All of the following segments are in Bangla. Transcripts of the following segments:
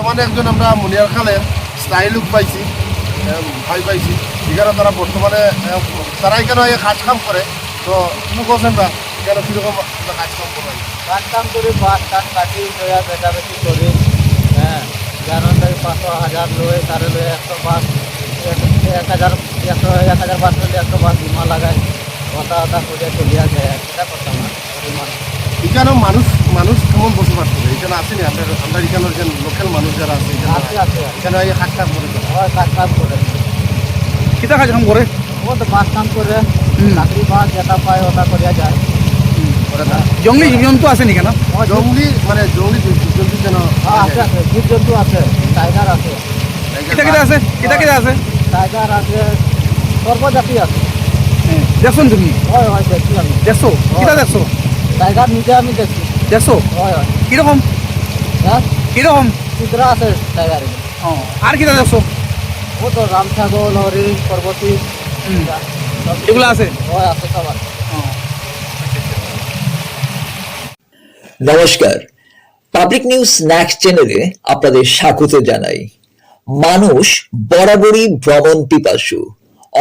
বর্তমানে একজন আমরা মুনিয়ার খালের স্থায়ী লোক পাইছি, ভাই পাইছি। এখানে তারা বর্তমানে তারা এখানে কাজ কাম করে। তো তুমি বলছেন না এখানে কীরকম কাজ কাম করে? কাজ কাম করে বাস টান কাটি বেচাবেচি করি। হ্যাঁ, যার 500,000 লয় তারে লয় 100 বাস, 1,000 বাস হলে 100 বাস বিমা লাগায় কথা করে চলিয়া যায়। সেটা করতাম না। এখানে মানুষ মানুষ কেমন বসবাস করে? এখানে আসেনি আমরা এখানে যে লোকাল মানুষ যারা আছে এখানে কাজ কাম করে। কাজ কাম করে। কিতা কাজ কাম করে? ও তো বাস কাম করে, চাকরি বাস যেটা পায় ওটা করিয়া যায়। জঙ্গলি জীবজন্তু আছে নি কেন? জঙ্গলি মানে জঙ্গলি জীবজন্তু যেন আছে আছে, জীবজন্তু আছে, টাইগার আছে। কিতা কিতা আছে? কিতা কিতা আছে? টাইগার আছে, সর্বজাতি আছে। দেখছুন তুমি? হয় হয়, দেখছি আমি। দেখছো? কিতা দেখছো? টাইগার নিজে আমি দেখছি। দেখছো? হয় হয়। কিরকম? হ্যাঁ, কিরকম? চিত্রা আছে টাইগারের। আর কিতা দেখছো? ও তো রাম ছাগল, হরিণ, পর্বতী এগুলো আছে? হয়, আছে সব আছে। নমস্কার, পাবলিক নিউজ স্ন্যাক্স চ্যানেলে আপনাদের স্বাগত জানাই। মানুষ বরাবরই ভ্রমণ পিপাসু।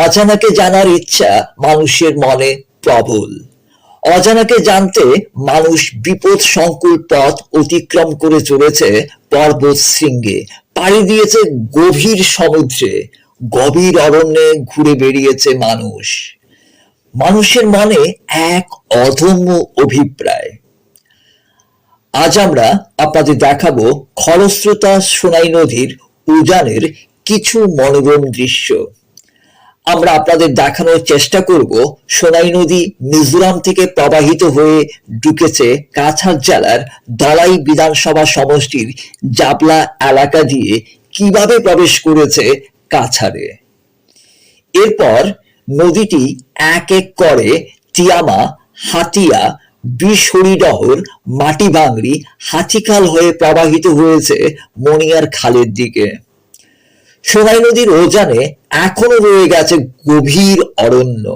অজানাকে জানার ইচ্ছা মানুষের মনে প্রবল। অজানাকে জানতে মানুষ বিপদ সংকুল পথ অতিক্রম করে চলেছে পর্বত শৃঙ্গে, পাড়ি দিয়েছে গভীর সমুদ্রে, গভীর অরণ্যে ঘুরে বেরিয়েছে মানুষ। মানুষের মনে এক অদম্য অভিপ্রায়। আজ আমরা আপনাদের দেখাবো খরস্রোতা সোনাই নদীর উজানের কিছু মনোরম দৃশ্য। আমরা আপনাদের দেখানোর চেষ্টা করব সোনাই নদী মিজোরাম থেকে প্রবাহিত হয়ে ঢুকেছে কাছাড় জেলার ধলাই বিধানসভা সমষ্টির জাবলা এলাকা দিয়ে কিভাবে প্রবেশ করেছে কাছাড়ে। এরপর নদীটি এক এক করে টিয়ামা, হাতিয়া, বিশহরিডহর, মাটিভাঙ্গড়ি, হাতিখাল হয়ে প্রবাহিত হয়েছে মণিয়ার খালের দিকে। সোনাই নদীর উজানে এখনো রয়ে গেছে গভীর অরণ্য।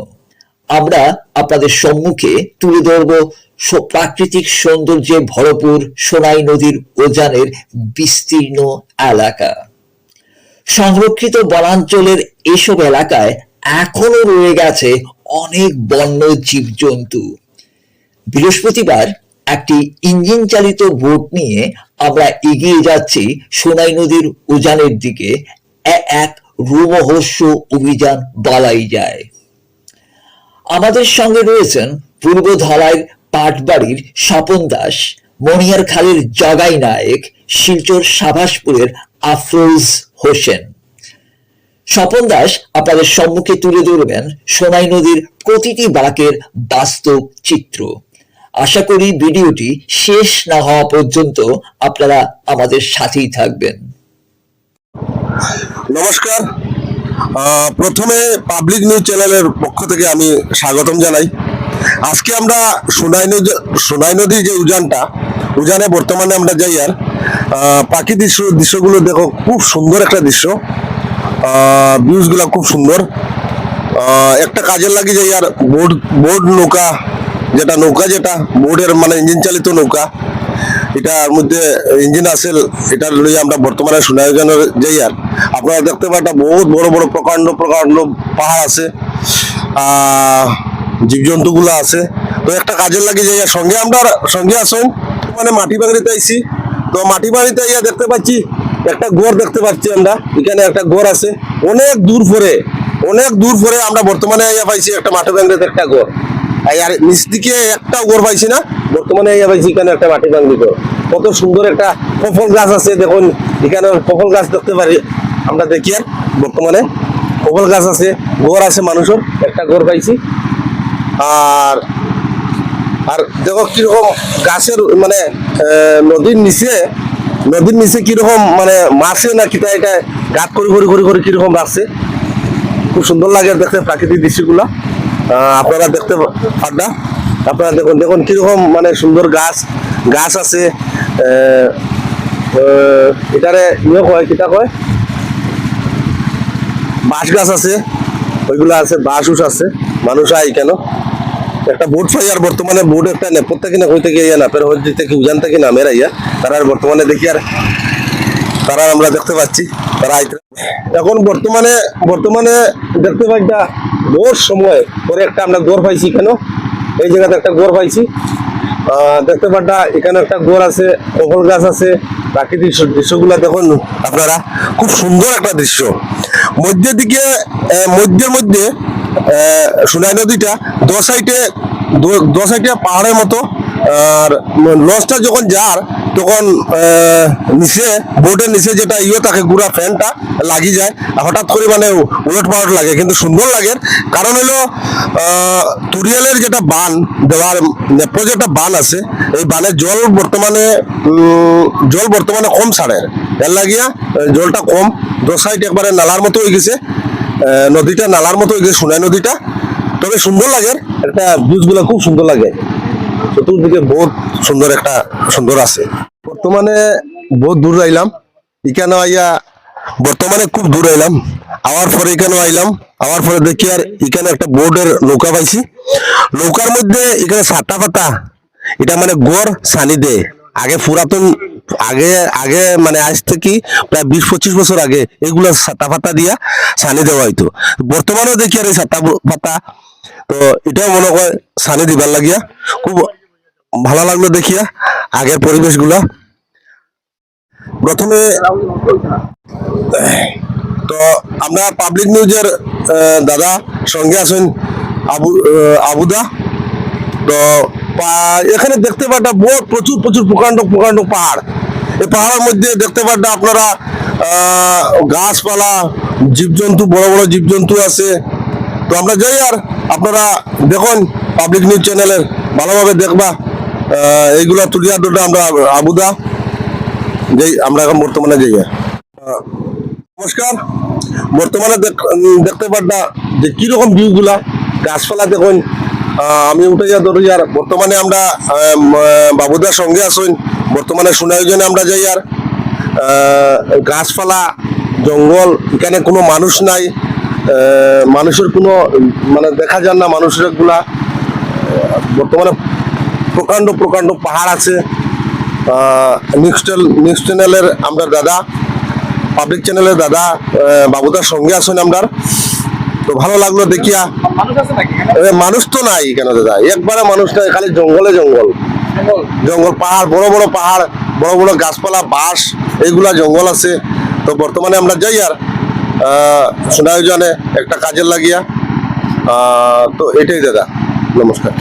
আমরা আপনাদের সম্মুখে তুলে ধরব প্রাকৃতিক সৌন্দর্যে ভরপুর সোনাই নদীর উজানের বিস্তীর্ণ এলাকা। সংরক্ষিত বনাঞ্চলের এসব এলাকায় এখনো রয়ে গেছে অনেক বন্য জীবজন্তু। বৃহস্পতিবার একটি ইঞ্জিন চালিত বোট নিয়ে আমরা এগিয়ে যাচ্ছি সোনাই নদীর উজানের দিকে। এক রোমহর্ষ অভিযান বলাই যায়। আমাদের সঙ্গে রয়েছেন পূর্ব ধলাইয়ের পাটবাড়ির স্বপন দাস, মণিয়ার খালের জগাই নায়েক, শিলচর সাভাসপুরের আফরোজ হোসেন। স্বপন দাস আপনাদের সম্মুখে তুলে ধরবেন সোনাই নদীর প্রতিটি বাঁকের বাস্তব চিত্র। আশা করি ভিডিওটি শেষ না হওয়া পর্যন্ত আপনারা আমাদের সাথেই থাকবেন। নমস্কার, প্রথমে পাবলিক নিউজ চ্যানেলের পক্ষ থেকে আমি স্বাগতম জানাই। আজকে আমরা সোনাই নদীর যে উজানে বর্তমানে আমরা যাই। আর প্রাকৃতিক দৃশ্যগুলো দেখো, খুব সুন্দর একটা দৃশ্য, ভিউজগুলো খুব সুন্দর। একটা কাজের লাগে যাই আর বোর্ড নৌকা, যেটা বোর্ডের মানে ইঞ্জিন চালিত নৌকা, এটার মধ্যে ইঞ্জিন আছে, এটা লইয়া আমরা বর্তমানে সোনাই উজানের যাই। আর আপনারা দেখতে পারেন বহুত বড় বড় প্রকাণ্ড পাহাড় আছে, জীবজন্তুগুলো আছে। তো একটা কাজের লাগে যাই। আর সঙ্গে আসুন, মানে মাটিভাঙ্গড়িতে আইছি। তো মাটিভাঙ্গড়িতে ইয়া দেখতে পাচ্ছি একটা গড় দেখতে পাচ্ছি আমরা। এখানে একটা গড় আছে, অনেক দূর পরে আমরা বর্তমানে ইয়া পাইছি একটা মাটিভাঙ্গড়িতে একটা গড়। আর নিচ দিকে একটা গড় পাইছি না, বর্তমানে ইয়া পাইছি এখানে একটা মাটিভাঙ্গড়ি গড়। কত সুন্দর একটা কফল গাছ আছে, দেখুন এখানে কফল গাছ দেখতে পারি আমরা। দেখি আর বর্তমানে কফল গাছ আছে, গড় আছে, মানুষের একটা গড় পাইছি। আর দেখো কিরকম গাছের মানে নদীর নিচে কিরকম মানে মাছে না কিতা, এটা গাছ করে কিরকম রাখছে। খুব সুন্দর লাগে দেখতে প্রাকৃতিক দৃশ্যগুলো। আপনারা দেখতে পারবেন। আপনারা দেখুন কিরকম মানে সুন্দর গাছ আছে। এটারে কিতা কয়, বাঁশ গাছ আছে, ওইগুলো আছে, বাঁশ আছে। মানুষ আই কেন একটা বোট পাই। আর বর্তমানে বোট একটা নেপথ্য কিনা হইতে গিয়ে না পের হইতে কি উজান থেকে নামের আইয়া তারা বর্তমানে দেখি। আর তারা আমরা দেখতে পাচ্ছি তারা এখন বর্তমানে দেখতে পাই একটা বহুত সময় পরে একটা আমরা গোর পাইছি কেন এই জায়গাতে একটা গোর পাইছি দেখতে পাটা এখানে একটা গোর আছে কখন গাছ আছে প্রাকৃতিক দৃশ্যগুলো দেখুন আপনারা খুব সুন্দর একটা দৃশ্য মধ্যের দিকে মধ্যে সোনাই নদীটা দু সাইডে পাহাড়ের মতো আর লঞ্চটা যখন যার তখন নিচে বোটের নিচে যেটা থাকে গুড়া ফ্যানটা লাগি যায় হঠাৎ করে মানে উলট পালট লাগে কিন্তু সুন্দর লাগে কারণ হলো তুরিয়ালের যেটা বান দেওয়ার নেপ্র যেটা বান আছে এই বানের জল বর্তমানে কম ছাড়ে এর লাগিয়া জলটা কম দু সাইড একবারে নালার মতো হয়ে গেছে নদীটা নালার মতো হয়ে গেছে সোনাই নদীটা তবে সুন্দর লাগে একটা ভিউজগুলো খুব সুন্দর লাগে চতুর্দিকে বহুত সুন্দর আছে বর্তমানে বহুত দূর আইলাম এখানে আইয়া বর্তমানে খুব দূর আইলাম আওয়ার পরে এখানে আইলাম আওয়ার পরে দেখি আর এখানে একটা বোর্ডের নৌকা পাইছি নৌকার মধ্যে এখানে সাতা পাতা এটা মানে গড় সানি দেয় আগে পুরাতন আগে মানে আজ থেকে প্রায় 20-25 বছর আগে এগুলা সাতা পাতা দিয়া সানি দেওয়া হইতো বর্তমানেও দেখি আর এই সাতা পাতা তো এটাও মনে হয় সানি দিবার লাগিয়া খুব ভালো লাগলো দেখিয়া আগের পরিবেশগুলা প্রথমে তো আমরা পাবলিক নিউজের দাদা সঙ্গে আছেন আবুদা তো এখানে দেখতে পাটা বহুত প্রচুর প্রকাণ্ড পাহাড় এই পাহাড়ের মধ্যে দেখতে পাটা আপনারা গাছপালা জীবজন্তু বড় বড় জীবজন্তু আছে তো আমরা যাই আর আপনারা দেখুন পাবলিক নিউজ চ্যানেলের ভালোভাবে দেখবা এইগুলা তুলিয়া দুটো আমরা আবুদা যেই আমরা এখন বর্তমানে যাই নমস্কার বর্তমানে দেখতে পাটা যে কিরকম ভিউগুলা গাছপালা দেখুন আমি উঠে যা ধরি আর বর্তমানে আমরা বাবুদার সঙ্গে আসুন বর্তমানে সোনাইজনে আমরা যাই আর গাছপালা জঙ্গল এখানে কোনো মানুষ নাই মানুষের কোনো মানে দেখা যান না মানুষের গুলা বর্তমানে প্রকাণ্ড পাহাড় আছে নিউজ চ্যানেলের আমরা দাদা পাবলিক চ্যানেলের দাদা বাবুদার সঙ্গে আসুন আমরা তো ভালো লাগলো দেখিয়া মানুষ তো নাই কেন দাদা একবারে মানুষ নাই খালি জঙ্গল পাহাড় বড় বড় গাছপালা বাঁশ এইগুলা জঙ্গল আছে তো বর্তমানে আমরা যাই আর সোনাইজনে একটা কাজের লাগিয়া তো এটাই দাদা নমস্কার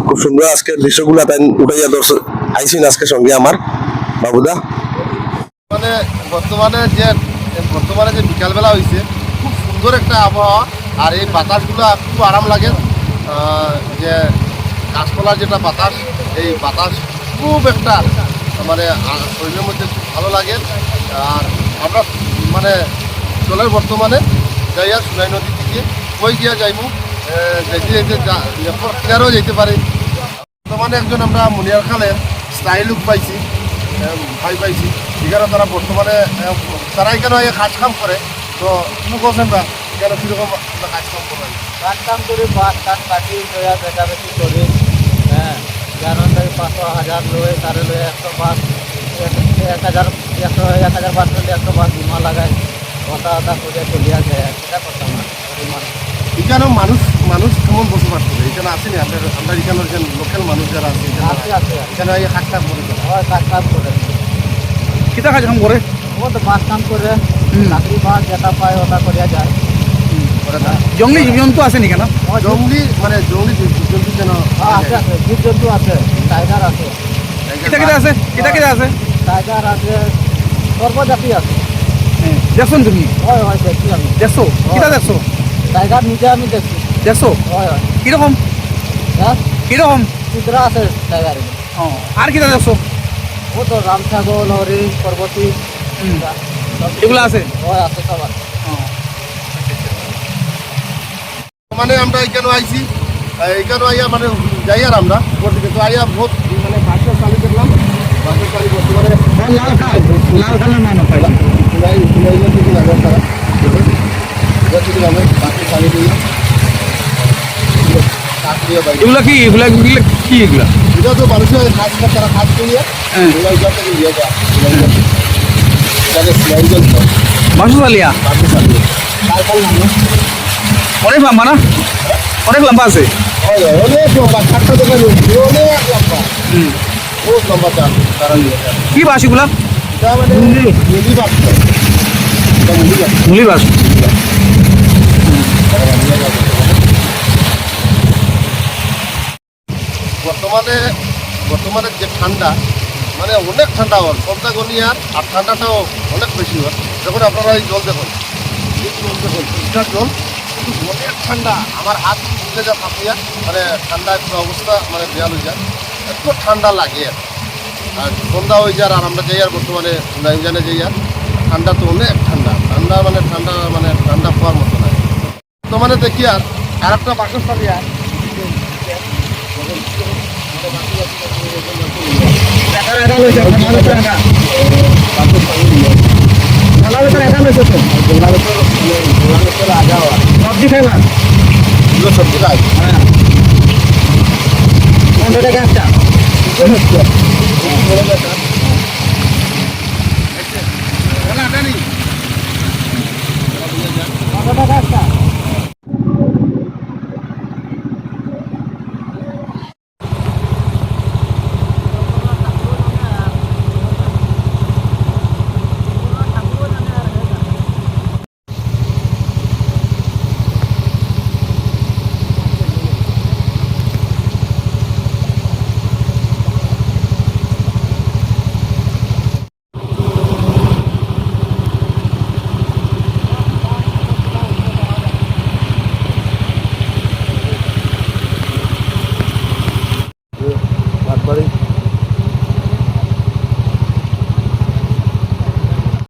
খুব সুন্দর আজকের দৃশ্যগুলা তাই উঠাইয়া দর্শক আইসিন আজকে সঙ্গে আমার বাবুদা মানে বর্তমানে যে বিকালবেলা হয়েছে খুব সুন্দর একটা আবহাওয়া আর এই বাতাসগুলো খুব আরাম লাগে যে গাছপালার যেটা বাতাস এই বাতাস খুব একটা মানে শরীরের মধ্যে খুব ভালো লাগে আর আমরা মানে চলের বর্তমানে যাইয়া সোনাই নদী থেকে কই গিয়া যাইমু যেতে ক্লিয়ারও যেতে পারে বর্তমানে একজন আমরা মুনিয়ার খালের স্টাইল লুক পাইছি ভাই পাইছি এখানে তারা বর্তমানে তারা এখানে কাজ কাম করে তো তুমি বলছেন না এখানে কীরকম কাজ কাম করে কাজ করে বাস কাজ কাটি লয়া বেচি করি হ্যাঁ কারণ 500,000 লয়ে তারে লয়ে 100 বাস 1,000 বাস করলে 100 বাস বিমা লাগায় কথা করে চলিয়া যায় সেটা করতাম না এখানেও মানুষ কেমন বসবাস করে এখানে আসেনি আমরা এখানের যে লোকাল মানুষ যারা আছে এখানে কাজ কাম করে কাজ করে কিতা কাজ কাম করে ও তো বাস কাম করে চাকরি বাস যেটা পায় ওটা করিয়া যায় জঙ্গলি জীবজন্তু আছে নি কেন জঙ্গলি জীবজন্তু যেন আছে জীবজন্তু আছে টাইগার আছে কিতা আছে টাইগার আছে সর্বজাতি আছে দেখুন তুমি হয় দেখছি আমি দেখছো কিতা দেখছো টাইগার নিজে আমি দেখছি দেখছো হয় কিরকম হ্যাঁ কিরকম চিত্রা আছে টাইগার আর কিতা দেখছো ও তো রাম ছাগল হরিণ পর্বতী এগুলো আছে হয় আছে সব আছে মানে আমরা এখানে আইছি এখানে আইয়া মানে যাই আর আমরা দিকে তো আইয়া বহুত মানে বাসের চালু দেখলাম বাসের চালু বর্তমানে লাল কালার মানুষ এগুলা কি এগুলা কি এগুলা এটা তো মানুষের কাজ তারা কাজ করিয়া এগুলা থেকে নিয়ে যায় আগে সিআই চলতো বাসুসালিয়া অনেক লম্বা না, অনেক লম্বা আছে। অনেক লম্বা, চারটা দোকান হয়েছে, অনেক লম্বা, বহুত লম্বা চার তারা নিয়ে যায়। কি বাস এগুলা? এটা মানে মুলি বাস নয়, এটা মুলি বাস। মুলি বাস। বর্তমানে বর্তমানে যে ঠান্ডা মানে অনেক ঠান্ডা হল সবটা গনিয়ার আর ঠান্ডাটাও অনেক বেশি হয়। যখন আপনারা এই জল দেখুন, এই জল দেখুন, ফিল্টার জল কিন্তু অনেক ঠান্ডা, আমার হাত উঠে যা ফাঁপিয়া মানে ঠান্ডা একটু অবস্থা মানে বেয়াল হয়ে যায়, এত ঠান্ডা লাগে। আর সন্ধ্যা হয়ে যায় আর আমরা যাই আর বর্তমানে নাইজানে যাই আর ঠান্ডা তো অনেক ঠান্ডা, ঠান্ডা মানে ঠান্ডা পাওয়ার মতো না। বর্তমানে দেখি আর একটা বাসস্থানে আর সবজি খাইবা? সবজি খাই পনেরো টাকা একটা।